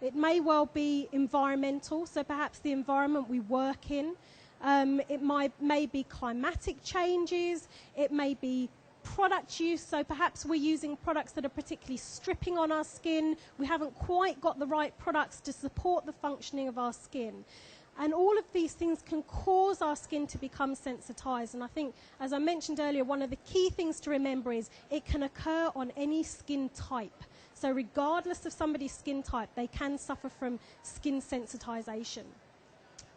It may well be environmental, so perhaps the environment we work in. It may be climatic changes. It may be product use, so perhaps we're using products that are particularly stripping on our skin. We haven't quite got the right products to support the functioning of our skin. And all of these things can cause our skin to become sensitized. And I think, as I mentioned earlier, one of the key things to remember is it can occur on any skin type. So regardless of somebody's skin type, they can suffer from skin sensitization.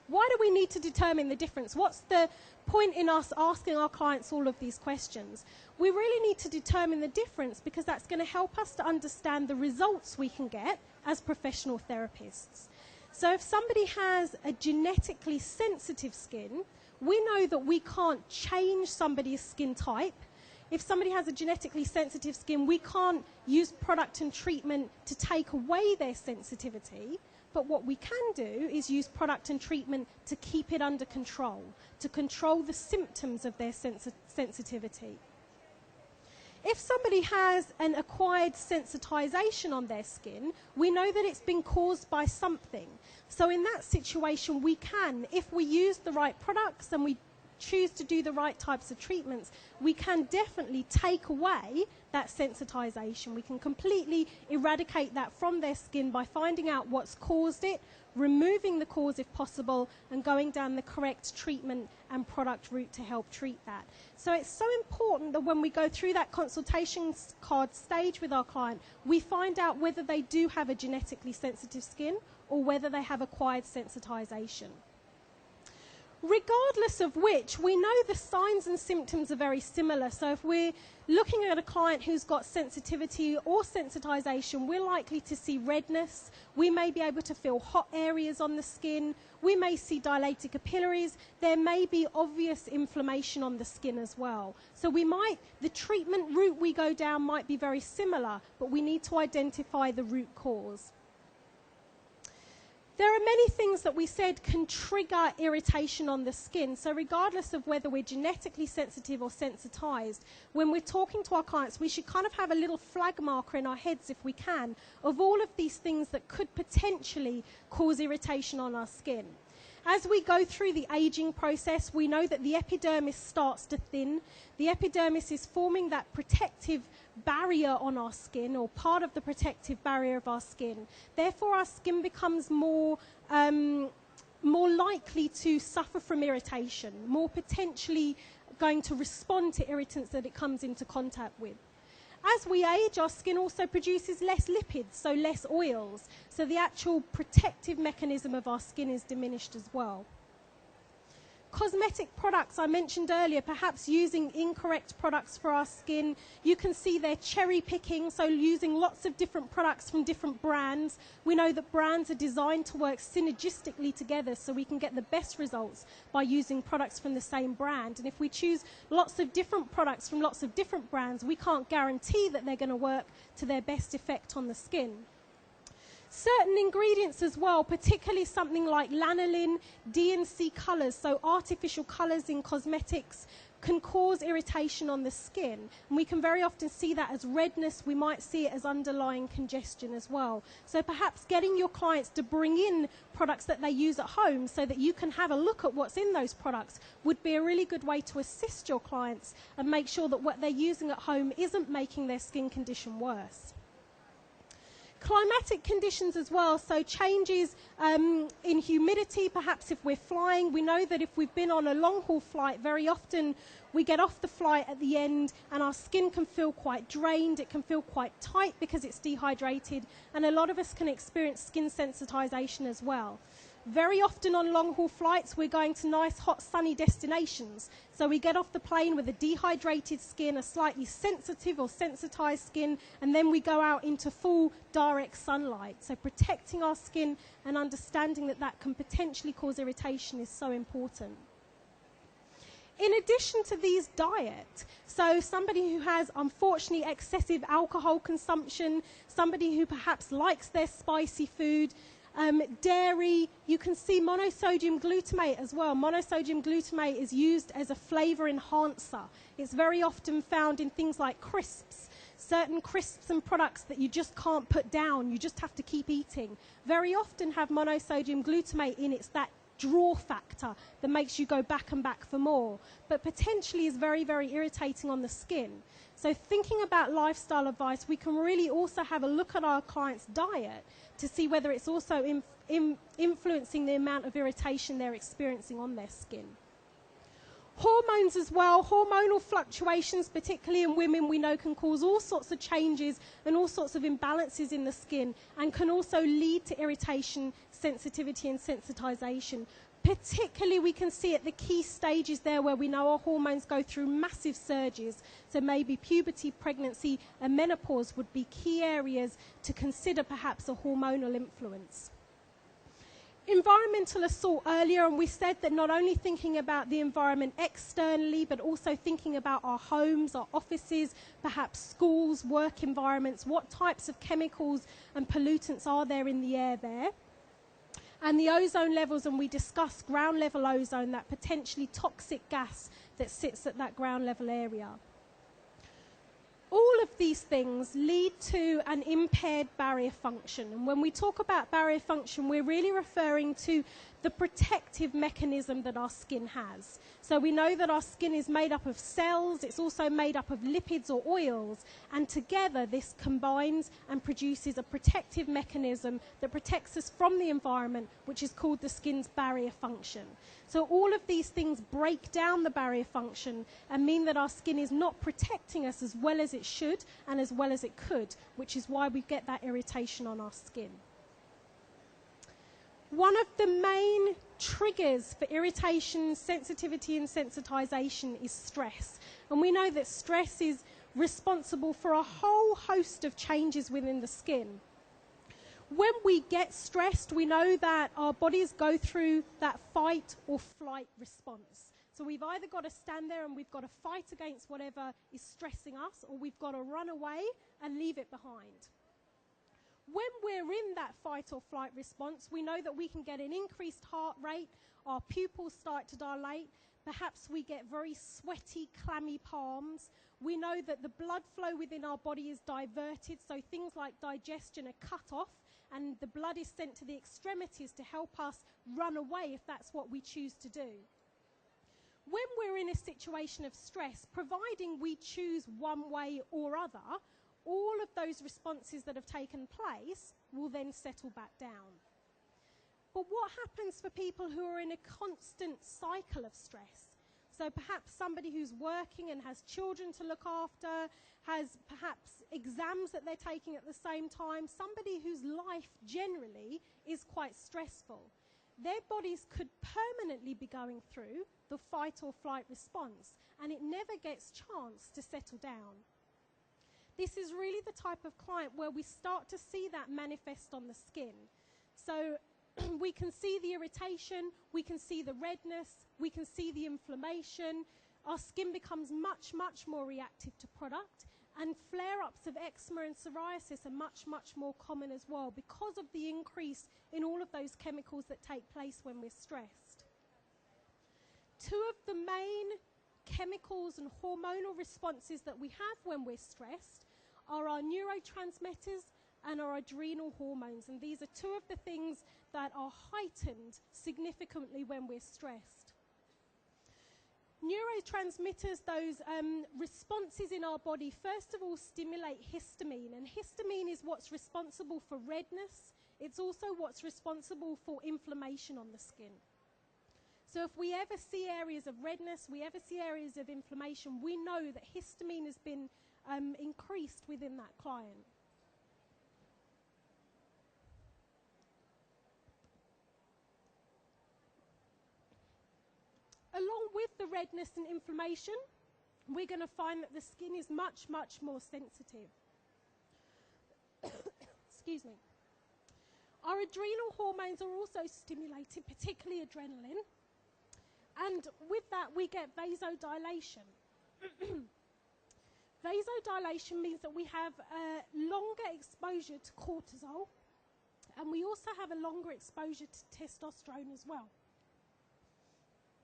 Why do we need to determine the difference? What's the point in us asking our clients all of these questions? We really need to determine the difference because that's going to help us to understand the results we can get as professional therapists. So if somebody has a genetically sensitive skin, we know that we can't change somebody's skin type. If somebody has a genetically sensitive skin, we can't use product and treatment to take away their sensitivity. But what we can do is use product and treatment to keep it under control, to control the symptoms of their sensitivity. If somebody has an acquired sensitization on their skin, we know that it's been caused by something. So in that situation, we can, if we use the right products and we choose to do the right types of treatments, we can definitely take away that sensitization. We can completely eradicate that from their skin by finding out what's caused it, removing the cause if possible, and going down the correct treatment and product route to help treat that. So it's so important that when we go through that consultation card stage with our client, we find out whether they do have a genetically sensitive skin or whether they have acquired sensitization. Regardless of which, we know the signs and symptoms are very similar. So if we're looking at a client who's got sensitivity or sensitization, we're likely to see redness. We may be able to feel hot areas on the skin. We may see dilated capillaries. There may be obvious inflammation on the skin as well. So the treatment route we go down might be very similar, but we need to identify the root cause. There are many things that we said can trigger irritation on the skin. So regardless of whether we're genetically sensitive or sensitized, when we're talking to our clients, we should kind of have a little flag marker in our heads, if we can, of all of these things that could potentially cause irritation on our skin. As we go through the aging process, we know that the epidermis starts to thin. The epidermis is forming that protective barrier on our skin, or part of the protective barrier of our skin. Therefore, our skin becomes more likely to suffer from irritation, more potentially going to respond to irritants that it comes into contact with. As we age, our skin also produces less lipids, so less oils. So the actual protective mechanism of our skin is diminished as well. Cosmetic products, I mentioned earlier, perhaps using incorrect products for our skin. You can see they're cherry picking, so using lots of different products from different brands. We know that brands are designed to work synergistically together so we can get the best results by using products from the same brand. And if we choose lots of different products from lots of different brands, we can't guarantee that they're going to work to their best effect on the skin. Certain ingredients as well, particularly something like lanolin, D&C colors, so artificial colors in cosmetics, can cause irritation on the skin. And we can very often see that as redness. We might see it as underlying congestion as well. So perhaps getting your clients to bring in products that they use at home so that you can have a look at what's in those products would be a really good way to assist your clients and make sure that what they're using at home isn't making their skin condition worse. Climatic conditions as well, so changes in humidity, perhaps if we're flying. We know that if we've been on a long-haul flight, very often we get off the flight at the end and our skin can feel quite drained, it can feel quite tight because it's dehydrated, and a lot of us can experience skin sensitization as well. Very often on long-haul flights, we're going to nice, hot, sunny destinations. So we get off the plane with a dehydrated skin, a slightly sensitive or sensitized skin, and then we go out into full direct sunlight. So protecting our skin and understanding that that can potentially cause irritation is so important. In addition to these, diet. So somebody who has, unfortunately, excessive alcohol consumption, somebody who perhaps likes their spicy food, dairy, you can see monosodium glutamate as well. Monosodium glutamate is used as a flavor enhancer. It's very often found in things like crisps. certain crisps and products that you just can't put down, you just have to keep eating, very often have monosodium glutamate in. It's that draw factor that makes you go back and back for more, but potentially is very, very irritating on the skin. So thinking about lifestyle advice, we can really also have a look at our client's diet to see whether it's also influencing the amount of irritation they're experiencing on their skin. Hormones as well, hormonal fluctuations, particularly in women, we know can cause all sorts of changes and all sorts of imbalances in the skin, and can also lead to irritation, sensitivity and sensitization. Particularly we can see at the key stages there where we know our hormones go through massive surges. So maybe puberty, pregnancy and menopause would be key areas to consider perhaps a hormonal influence. Environmental assault earlier, and we said that not only thinking about the environment externally, but also thinking about our homes, our offices, perhaps schools, work environments, what types of chemicals and pollutants are there in the air there. And the ozone levels, and we discussed ground level ozone, that potentially toxic gas that sits at that ground level area. All of these things lead to an impaired barrier function. And when we talk about barrier function, we're really referring to the protective mechanism that our skin has. So we know that our skin is made up of cells, it's also made up of lipids or oils, and together this combines and produces a protective mechanism that protects us from the environment, which is called the skin's barrier function. So all of these things break down the barrier function and mean that our skin is not protecting us as well as it should and as well as it could, which is why we get that irritation on our skin. One of the main triggers for irritation, sensitivity and sensitization is stress. And we know that stress is responsible for a whole host of changes within the skin. When we get stressed, we know that our bodies go through that fight or flight response. So we've either got to stand there and we've got to fight against whatever is stressing us, or we've got to run away and leave it behind. When we're in that fight or flight response, we know that we can get an increased heart rate, our pupils start to dilate, perhaps we get very sweaty, clammy palms. We know that the blood flow within our body is diverted, so things like digestion are cut off, and the blood is sent to the extremities to help us run away if that's what we choose to do. When we're in a situation of stress, providing we choose one way or other, all of those responses that have taken place will then settle back down. But what happens for people who are in a constant cycle of stress? So perhaps somebody who's working and has children to look after, has perhaps exams that they're taking at the same time, somebody whose life generally is quite stressful. Their bodies could permanently be going through the fight or flight response, and it never gets chance to settle down. This is really the type of client where we start to see that manifest on the skin. So we can see the irritation, we can see the redness, we can see the inflammation. Our skin becomes much, much more reactive to product, and flare-ups of eczema and psoriasis are much, much more common as well because of the increase in all of those chemicals that take place when we're stressed. Two of the main chemicals and hormonal responses that we have when we're stressed are our neurotransmitters and our adrenal hormones, and these are two of the things that are heightened significantly when we're stressed. Neurotransmitters, those responses in our body, first of all stimulate histamine, and histamine is what's responsible for redness. It's also what's responsible for inflammation on the skin. So if we ever see areas of redness, we ever see areas of inflammation, we know that histamine has been increased within that client. Along with the redness and inflammation, we're going to find that the skin is much, much more sensitive. Excuse me. Our adrenal hormones are also stimulated, particularly adrenaline. And with that, we get vasodilation. Vasodilation means that we have a longer exposure to cortisol, and we also have a longer exposure to testosterone as well.